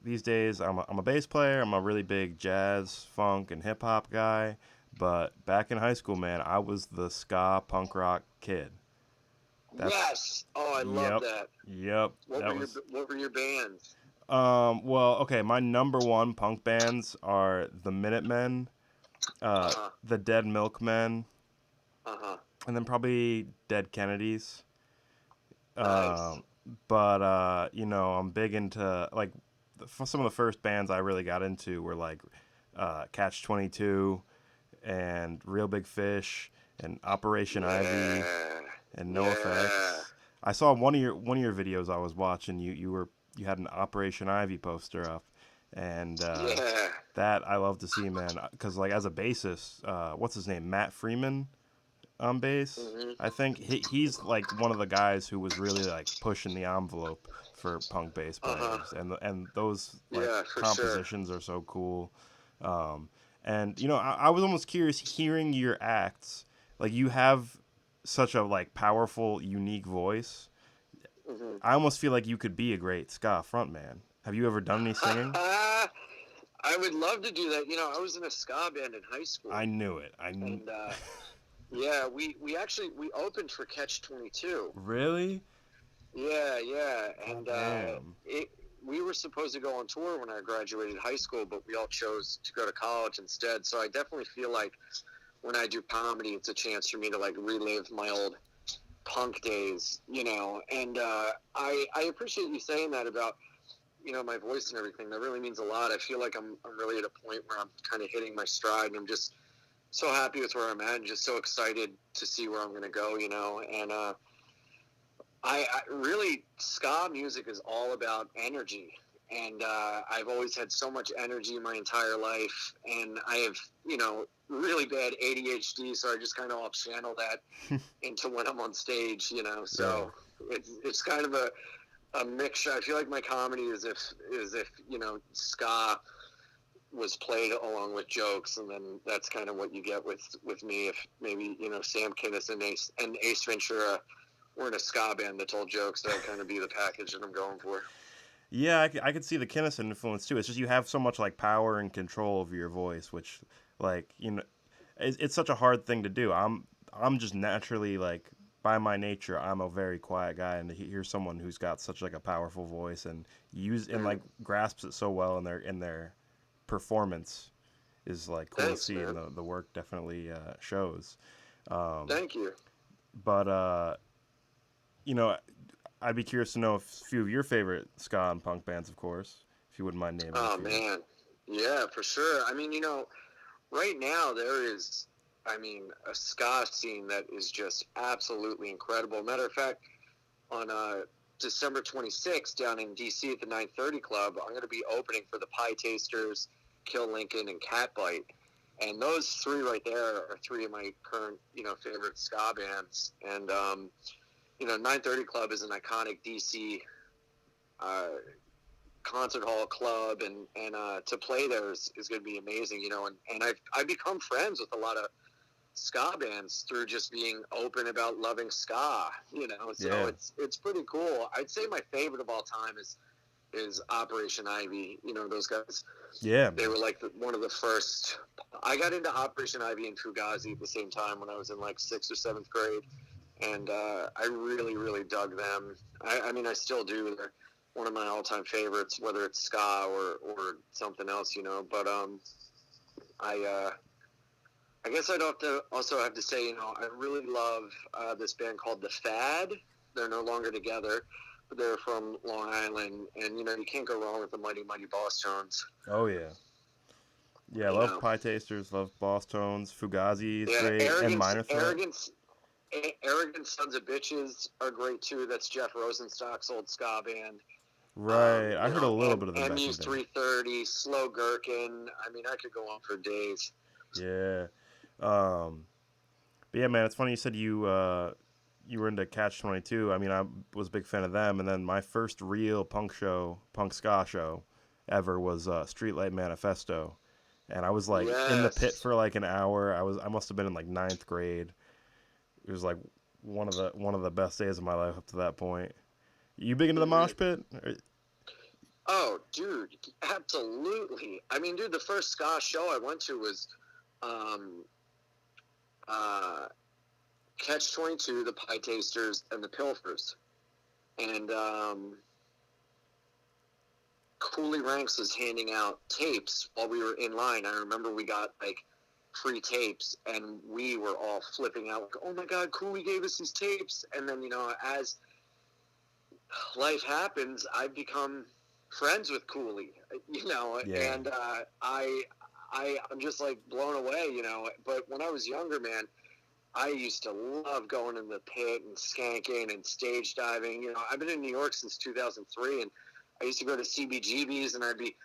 these days I'm a bass player. I'm a really big jazz, funk, and hip hop guy. But back in high school, man, I was the ska punk rock kid. That's Yes. Oh, I love Yep, that. yep. That was What were your bands? well, okay. My number one punk bands are the Minutemen, Uh huh. the Dead Milkmen, Uh huh. and then probably Dead Kennedys. Nice. Um, but I'm big into like some of the first bands I really got into were like Catch 22 and Real Big Fish and Operation Ivy Yeah. and No Yeah. Effects. I saw one of your videos I was watching. You had an Operation Ivy poster up, and Yeah. that I love to see, man. Because like as a bassist, what's his name, Matt Freeman on bass. Mhm. I think he's like one of the guys who was really like pushing the envelope for punk bass Uh huh. players, and those like Yeah, for sure. compositions are so cool. Um, and I was almost curious hearing your acts. Like you have such a like powerful, unique voice. Mhm. I almost feel like you could be a great ska frontman. Have you ever done any singing? I would love to do that. I was in a ska band in high I school, knew it. and yeah, we actually we opened for Catch 22. Really? Yeah, yeah, Oh and damn. it we were supposed to go on tour when I graduated high school, but we all chose to go to college instead. So I definitely feel like when I do comedy, it's a chance for me to like relive my old punk days. And I appreciate you saying that about my voice and everything. That really means a lot. I feel like I'm really at a point where I'm kind of hitting my stride, and I'm just so happy with where I'm at, and just so excited to see where I'm going to go. And I really ska music is all about energy, and I've always had so much energy my entire life, and I have really bad ADHD, so I just kind of all channel that into when I'm on stage. Yeah. So it's kind of a mixture. I feel like my comedy is if ska was played along with jokes, and then that's kind of what you get with me. If maybe Sam Kinnis and Ace Ventura were in a ska band that told jokes, that'd kind of be the package that I'm going for. Yeah, I could see the Kinnison influence too. It's just you have so much like power and control over your voice, which like it's such a hard thing to do. I'm just naturally like by my nature I'm a very quiet guy, and to hear someone who's got such like a powerful voice and use and Mm, like grasps it so well in their performance is like cool to thanks, see, and man. the work definitely shows. Um, Thank you. but you know, I'd be curious to know a few of your favorite ska and punk bands, of course, if you wouldn't mind naming a Oh few. man, yeah, for sure. I mean, right now there is, I mean, a ska scene that is just absolutely incredible. Matter of fact, on December 26th down in DC at the 930 Club, I'm going to be opening for the Pie Tasters, Kill Lincoln, and Catbite. And those three right there are three of my current, favorite ska bands. And 930 Club is an iconic DC uh, concert hall club, and to play there is going to be amazing. And I've become friends with a lot of ska bands through just being open about loving ska. So Yeah, it's pretty cool. I'd say my favorite of all time is Operation Ivy. Those guys, yeah, they man. were like one of the first. I got into Operation Ivy and Fugazi at the same time when I was in like sixth or seventh grade, and I really really dug them. I mean I still do. They're one of my all time favorites, whether it's ska or something else. But I I guess I'd also have to say, I really love this band called The Fad. They're no longer together, but they're from Long Island, and you can't go wrong with the Mighty Mighty Boss Tones. Oh yeah, yeah. You Love know, Pie Tasters, love Boss Tones. Fugazi is yeah, great, and Minor Threat. arrogant sons of bitches are great too. That's Jeff Rosenstock's old ska band. Right, I heard a little bit of them back in MU's the day. 330, Slow Gherkin. I mean, I could go on for days. Yeah, um, but yeah, man, it's funny you said you were into Catch 22. I mean, I was a big fan of them, and then my first real punk ska show ever was Streetlight Manifesto, and I was like in the pit Yes. for like an hour. I must have been in like ninth grade. It was like one of the best days of my life up to that point. You big into the mosh Mm-hmm. pit? Oh, dude, absolutely. I mean, dude, the first ska show I went to was um, uh, Catch 22, the Pie Tasters, and the Pilfers. And Cooley Ranks was handing out tapes while we were in line. I remember we got like free tapes, and we were all flipping out, like, "Oh my God, Cooley gave us these tapes!" And then, as life happens, I've become friends with Cooley, Yeah. and I'm just like blown away. But when I was younger, man, I used to love going in the pit and skanking and stage diving. I've been in New York since 2003, and I used to go to CBGBs, and I'd be,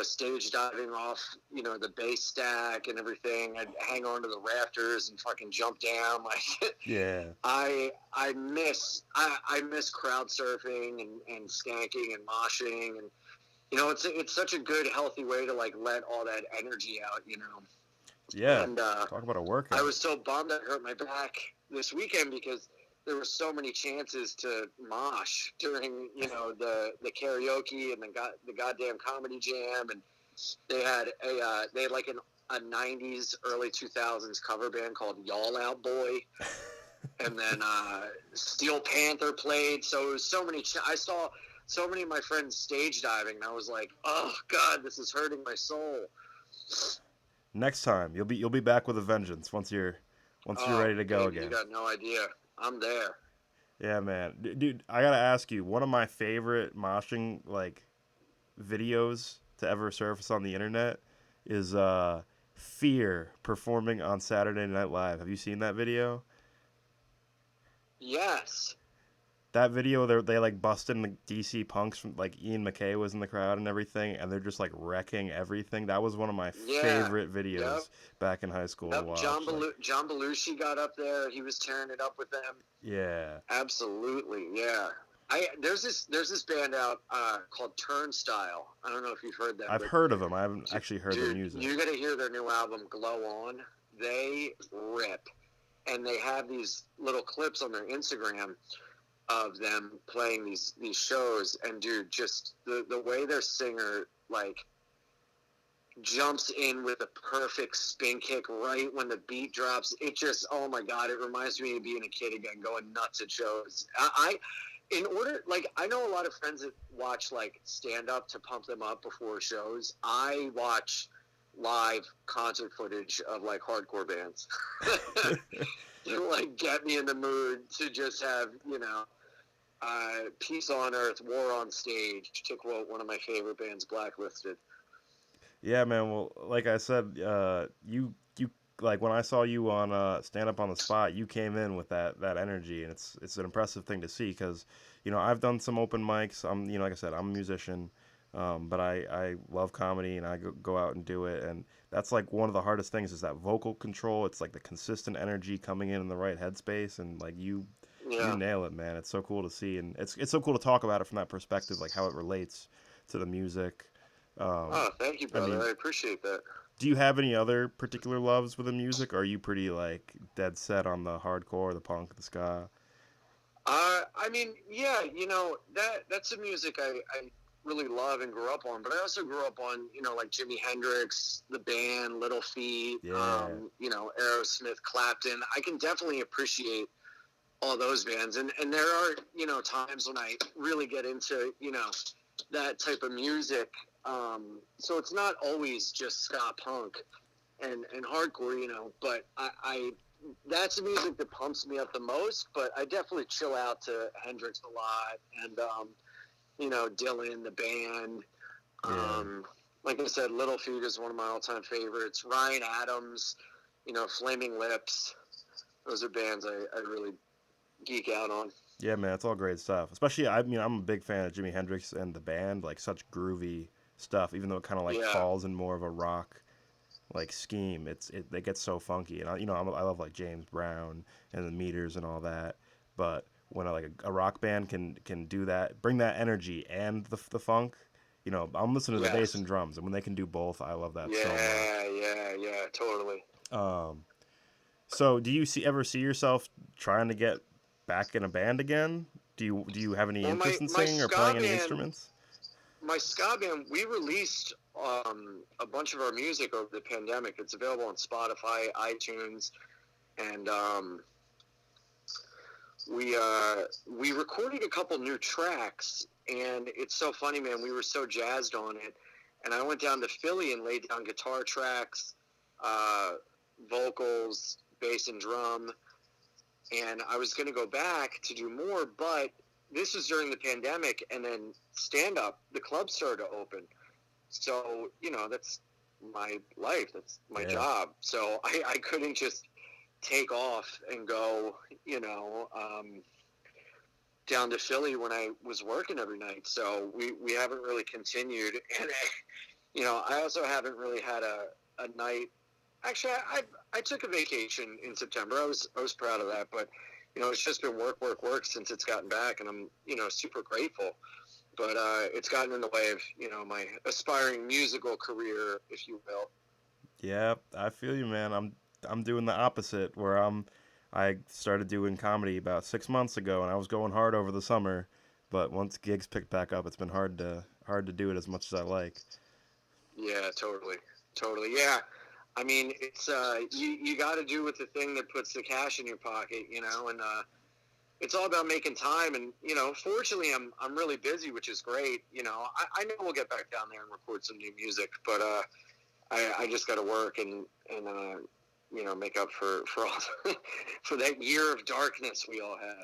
stage diving off, the base stack and everything. I'd hang onto the rafters and fucking jump down. Like, Yeah. I miss crowd surfing and skanking and moshing, and it's such a good healthy way to like let all that energy out. Yeah. And Talk about a I workout. was so bummed I hurt my back this weekend because there were so many chances to mosh during the karaoke and the goddamn comedy jam, and they had like a 90s early 2000s cover band called Y'all Out Boy, and then Steel Panther played. So it was so many. I saw so many of my friends stage diving, and I was like, oh God, this is hurting my soul. Next time you'll be back with a vengeance once you're Oh, ready to go baby, you again. got no idea. I'm there. Yeah, man. Dude, I gotta ask you, one of my favorite moshing like videos to ever surface on the internet is Fear performing on Saturday Night Live. Have you seen that video? Yes. That video, they like busting the DC punks from like Ian McKay was in the crowd and everything, and they're just like wrecking everything. That was one of my Yeah. favorite Yep. videos back in high school to Yep. watch. Like, John Belushi got up there. He was tearing it up with them. yeah, Absolutely. Yeah. There's this band out called Turnstile. I don't know if you've heard them, I've but heard of them. I haven't actually heard their dude, music. you got to hear their new album, Glow On. They rip, and they have these little clips on their Instagram of them playing these shows, and dude, just the way their singer like jumps in with a perfect spin kick right when the beat drops. It just, oh my God, it reminds me of being a kid again, going nuts at shows. In order, like, I know a lot of friends that watch like stand up to pump them up before shows. I watch live concert footage of like hardcore bands to like get me in the mood to just have, peace on earth, war on stage, to quote one of my favorite bands, Blacklisted. Yeah, man. Well, like I said, you like when I saw you on stand up on the spot, you came in with that energy, and it's an impressive thing to see because I've done some open mics. I'm like I said, I'm a musician, but I love comedy and I go out and do it, and that's like one of the hardest things is that vocal control. It's like the consistent energy coming in the right headspace, and like you Yeah. nail it, man. It's so cool to see, and it's so cool to talk about it from that perspective, like how it relates to the music. Um, Oh, thank you, I brother. mean, I appreciate that. do you have any other particular loves with the music? Or are you pretty like dead set on the hardcore, the punk, the ska? I mean, yeah, that's the music I really love and grew up on. But I also grew up on, like Jimi Hendrix, the band, Little Feat, Yeah, Aerosmith, Clapton. I can definitely appreciate all those bands, and there are times when I really get into that type of music. So it's not always just ska punk and hardcore, but I that's the music that pumps me up the most. But I definitely chill out to Hendrix a lot, and Dylan, the band. yeah, Like I said, Little Feat is one of my all-time favorites. Ryan Adams, Flaming Lips. Those are bands I really geek out on. yeah, man. It's all great stuff. Especially, I mean, I'm a big fan of Jimi Hendrix and the band. Like such groovy stuff. Even though it kind of like Yeah, falls in more of a rock like scheme, it gets so funky. And I love like James Brown and the Meters and all that. But when like a rock band can do that, bring that energy and the funk. I'm listening to the bass yes, and drums, and when they can do both, I love that so much. yeah, totally. Um, so do you ever see yourself trying to get back in a band again? Do you have any Well, my interest in my singing or ska playing any band, instruments? my ska band, we released a bunch of our music over the pandemic. It's available on Spotify, iTunes, and we recorded a couple new tracks. And it's so funny, man. We were so jazzed on it, and I went down to Philly and laid down guitar tracks, vocals, bass, and drum. And I was going to go back to do more, but this was during the pandemic, and then stand up, the club started to open. So, that's my life, that's my Yeah. job. So I couldn't just take off and go, down to Philly when I was working every night. So we haven't really continued. And, I also haven't really had a night. Actually, I took a vacation in September. I was proud of that, but it's just been work, work, work since it's gotten back, and I'm super grateful. But it's gotten in the way of my aspiring musical career, if you will. Yeah, I feel you, man. I'm doing the opposite where I started doing comedy about 6 months ago, and I was going hard over the summer, but once gigs picked back up, it's been hard to do it as much as I like. Yeah, totally, totally. Yeah, I mean, it's you got to do with the thing that puts the cash in your pocket, and it's all about making time. And fortunately, I'm really busy, which is great. I know we'll get back down there and record some new music, but I just got to work and make up for all for that year of darkness we all had.